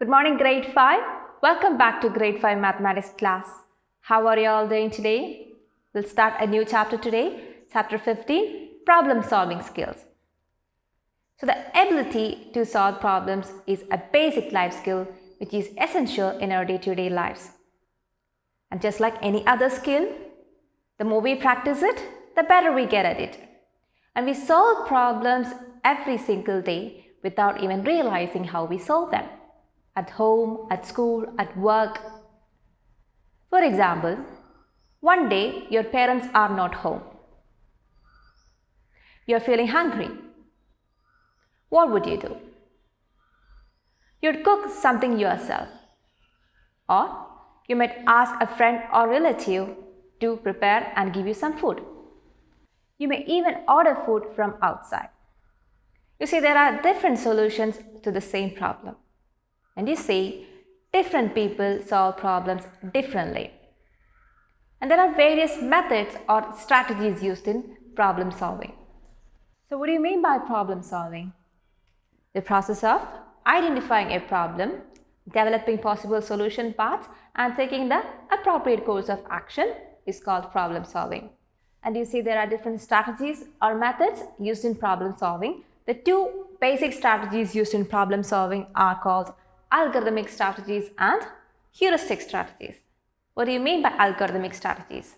Good morning, grade 5. Welcome back to grade 5 mathematics class. How are you all doing today? We'll start a new chapter today, chapter 15, problem solving skills. So the ability to solve problems is a basic life skill which is essential in our day-to-day lives. And just like any other skill, the more we practice it, the better we get at it. And we solve problems every single day without even realizing how we solve them. At home, at school, at work. For example, one day your parents are not home. You are feeling hungry. What would you do? You'd cook something yourself. Or you might ask a friend or relative to prepare and give you some food. You may even order food from outside. You see, there are different solutions to the same problem. And you see, different people solve problems differently. And there are various methods or strategies used in problem solving. So what do you mean by problem solving? The process of identifying a problem, developing possible solution paths, and taking the appropriate course of action is called problem solving. And you see, there are different strategies or methods used in problem solving. The two basic strategies used in problem solving are called algorithmic strategies and heuristic strategies. What do you mean by algorithmic strategies?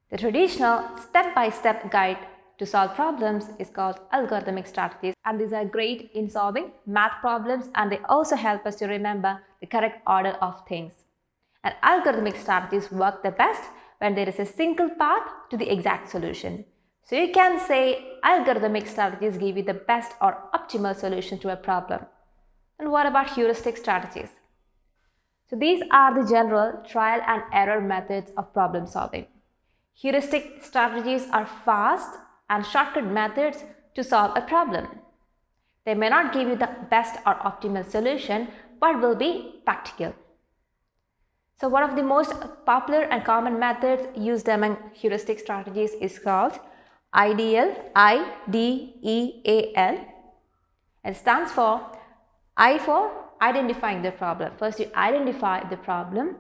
The traditional step-by-step guide to solve problems is called algorithmic strategies, and these are great in solving math problems, and they also help us to remember the correct order of things. And algorithmic strategies work the best when there is a single path to the exact solution. So you can say algorithmic strategies give you the best or optimal solution to a problem. And what about heuristic strategies? So these are the general trial and error methods of problem solving. Heuristic strategies are fast and shortcut methods to solve a problem. They may not give you the best or optimal solution, but will be practical. So one of the most popular and common methods used among heuristic strategies is called IDEAL, I-D-E-A-L. It stands for I for identifying the problem. First you identify the problem,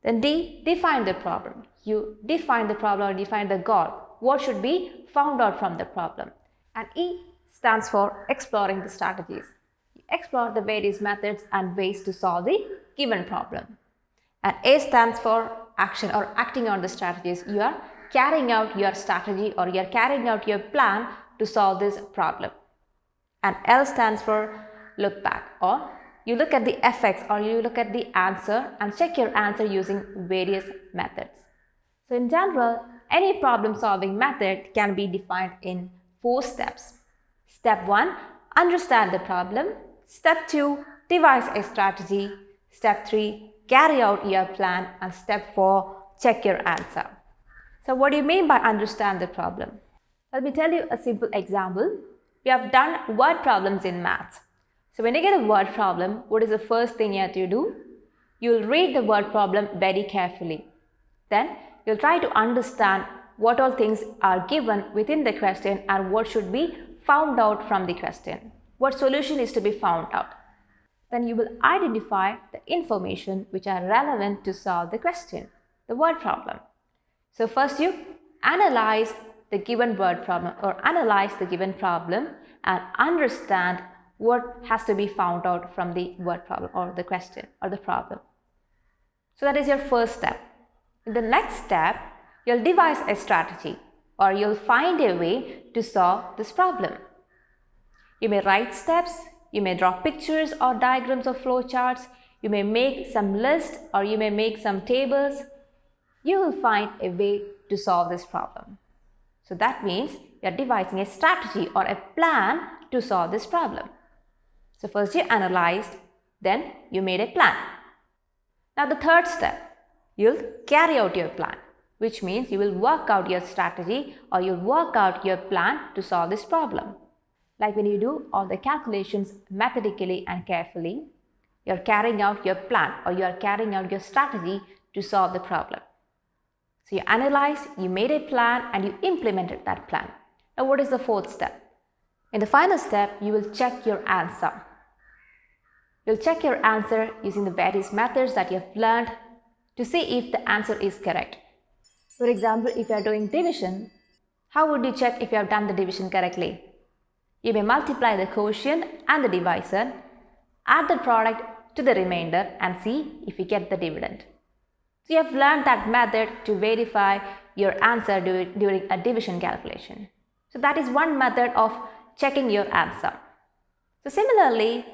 then D, define the problem. You define the problem or define the goal. What should be found out from the problem? And E stands for exploring the strategies. You explore the various methods and ways to solve the given problem. And A stands for action or acting on the strategies. You are carrying out your strategy or you are carrying out your plan to solve this problem. And L stands for look back, or you look at the effects or you look at the answer and check your answer using various methods. So in general, any problem solving method can be defined in 4 steps. Step 1, understand the problem. Step 2, devise a strategy. Step 3, carry out your plan. And step 4, check your answer. So what do you mean by understand the problem? Let me tell you a simple example. We have done word problems in maths. So when you get a word problem, what is the first thing you have to do? You'll read the word problem very carefully. Then you'll try to understand what all things are given within the question and what should be found out from the question. What solution is to be found out. Then you will identify the information which are relevant to solve the question, the word problem. So first you analyze the given word problem or analyze the given problem and understand what has to be found out from the word problem or the question or the problem. So that is your first step. In the next step, you'll devise a strategy or you'll find a way to solve this problem. You may write steps, you may draw pictures or diagrams or flowcharts, you may make some lists or you may make some tables. You will find a way to solve this problem. So that means you're devising a strategy or a plan to solve this problem. So first you analyzed, then you made a plan. Now the third step, you'll carry out your plan, which means you will work out your strategy or you'll work out your plan to solve this problem. Like when you do all the calculations methodically and carefully, you're carrying out your plan or you are carrying out your strategy to solve the problem. So you analyzed, you made a plan and you implemented that plan. Now what is the fourth step? In the final step, you will check your answer. You'll check your answer using the various methods that you have learned to see if the answer is correct. For example, if you are doing division, how would you check if you have done the division correctly? You may multiply the quotient and the divisor, add the product to the remainder and see if you get the dividend. So you have learned that method to verify your answer during a division calculation. So that is one method of checking your answer. So similarly,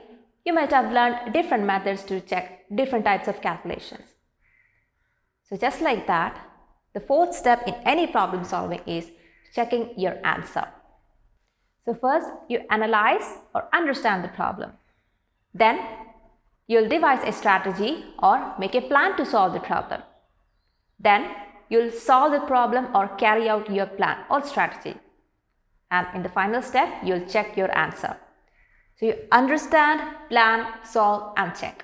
you might have learned different methods to check different types of calculations. So just like that, the fourth step in any problem solving is checking your answer. So first, you analyze or understand the problem. Then, you'll devise a strategy or make a plan to solve the problem. Then, you'll solve the problem or carry out your plan or strategy. And in the final step, you'll check your answer. So you understand, plan, solve and check.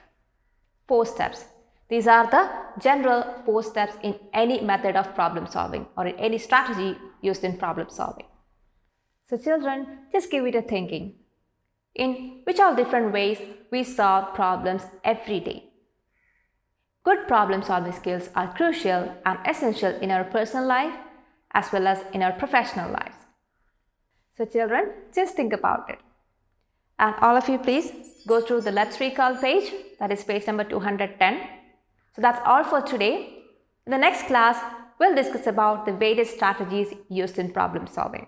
4 steps. These are the general 4 steps in any method of problem solving or in any strategy used in problem solving. So children, just give it a thinking. In which all different ways we solve problems every day. Good problem solving skills are crucial and essential in our personal life as well as in our professional lives. So children, just think about it. And all of you please go through the Let's Recall page, that is page number 210. So that's all for today. In the next class, we'll discuss about the various strategies used in problem solving.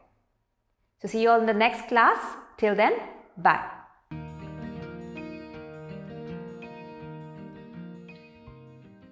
So see you all in the next class. Till then, bye.